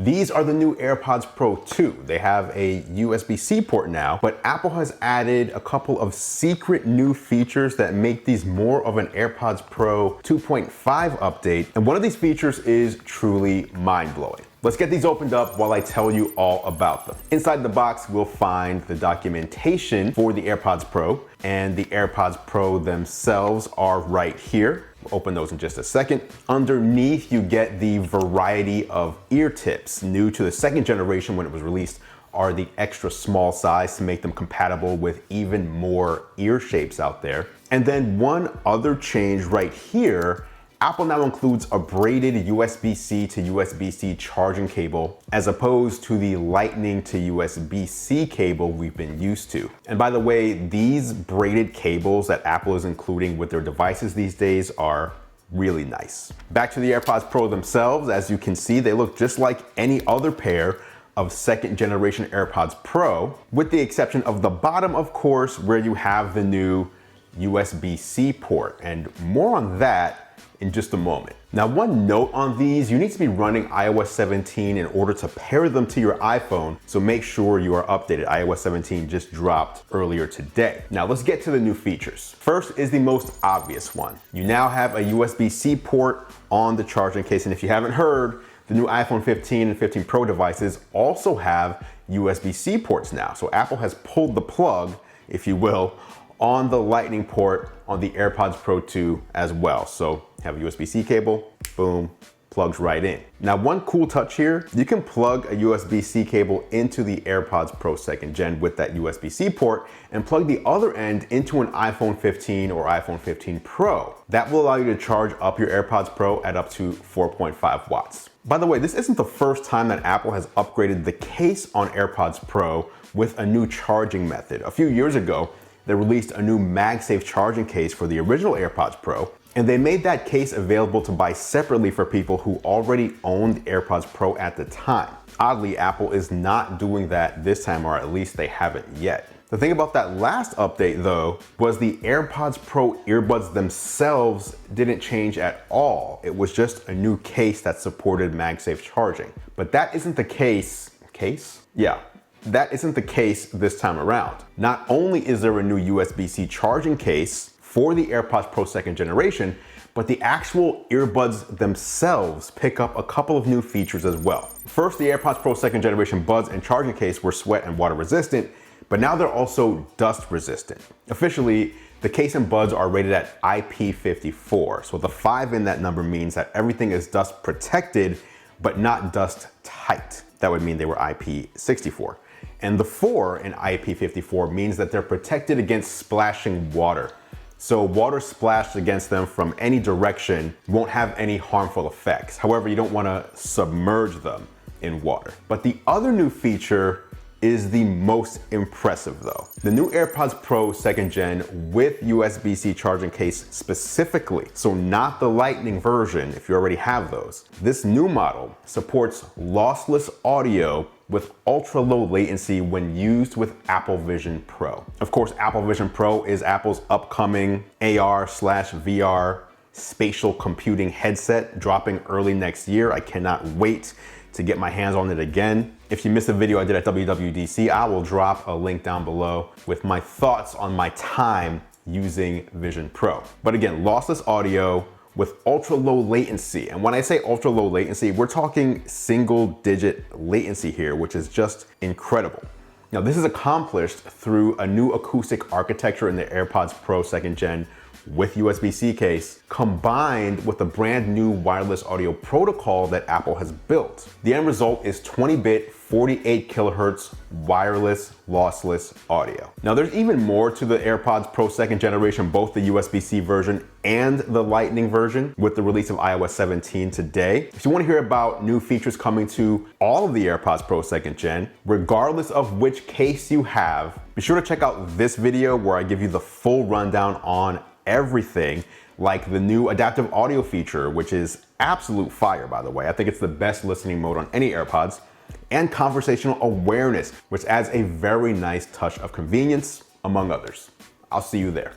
These are the new AirPods Pro 2. They have a USB-C port now, but Apple has added a couple of secret new features that make these more of an AirPods Pro 2.5 update. And one of these features is truly mind-blowing. Let's get these opened up while I tell you all about them. Inside the box, we'll find the documentation for the AirPods Pro, and the AirPods Pro themselves are right here. We'll open those in just a second. Underneath, you get the variety of ear tips. New to the second generation when it was released are the extra small size to make them compatible with even more ear shapes out there. And then one other change right here, Apple now includes a braided USB-C to USB-C charging cable as opposed to the Lightning to USB-C cable we've been used to. And by the way, these braided cables that Apple is including with their devices these days are really nice. Back to the AirPods Pro themselves, as you can see, they look just like any other pair of second generation AirPods Pro, with the exception of the bottom, of course, where you have the new USB-C port, and more on that in just a moment. Now, one note on these, you need to be running iOS 17 in order to pair them to your iPhone, so make sure you are updated. iOS 17 just dropped earlier today. Now, let's get to the new features. First is the most obvious one. You now have a USB-C port on the charging case, and if you haven't heard, the new iPhone 15 and 15 Pro devices also have USB-C ports now. So Apple has pulled the plug, if you will, on the Lightning port on the AirPods Pro 2 as well. So have a USB-C cable, boom, plugs right in. Now, one cool touch here, you can plug a USB-C cable into the AirPods Pro 2nd Gen with that USB-C port and plug the other end into an iPhone 15 or iPhone 15 Pro. That will allow you to charge up your AirPods Pro at up to 4.5 watts. By the way, this isn't the first time that Apple has upgraded the case on AirPods Pro with a new charging method. A few years ago, they released a new MagSafe charging case for the original AirPods Pro, and they made that case available to buy separately for people who already owned AirPods Pro at the time. Oddly, Apple is not doing that this time, or at least they haven't yet. The thing about that last update though, was the AirPods Pro earbuds themselves didn't change at all. It was just a new case that supported MagSafe charging. But that isn't the case? Yeah. That isn't the case this time around. Not only is there a new USB-C charging case for the AirPods Pro 2nd generation, but the actual earbuds themselves pick up a couple of new features as well. First, the AirPods Pro 2nd generation buds and charging case were sweat and water resistant, but now they're also dust resistant. Officially, the case and buds are rated at IP54. So the 5 in that number means that everything is dust protected, but not dust tight. That would mean they were IP64. And the 4 in IP54 means that they're protected against splashing water. So water splashed against them from any direction won't have any harmful effects. However, you don't want to submerge them in water. But the other new feature is the most impressive though. The new AirPods Pro 2nd Gen with USB-C charging case specifically, so not the Lightning version if you already have those. This new model supports lossless audio with ultra low latency when used with Apple Vision Pro. Of course, Apple Vision Pro is Apple's upcoming AR/VR spatial computing headset dropping early next year. I cannot wait to get my hands on it again. If you missed a video I did at WWDC, I will drop a link down below with my thoughts on my time using Vision Pro. But again, lossless audio with ultra low latency. And when I say ultra low latency, we're talking single digit latency here, which is just incredible. Now, this is accomplished through a new acoustic architecture in the AirPods Pro 2nd Gen with USB-C case, combined with a brand new wireless audio protocol that Apple has built. The end result is 20-bit, 48 kilohertz wireless lossless audio. Now, there's even more to the AirPods Pro 2nd generation, both the USB-C version and the Lightning version, with the release of iOS 17 today. If you want to hear about new features coming to all of the AirPods Pro 2nd Gen, regardless of which case you have, be sure to check out this video where I give you the full rundown on everything, like the new adaptive audio feature, which is absolute fire, by the way. I think it's the best listening mode on any AirPods, and conversational awareness, which adds a very nice touch of convenience, among others. I'll see you there.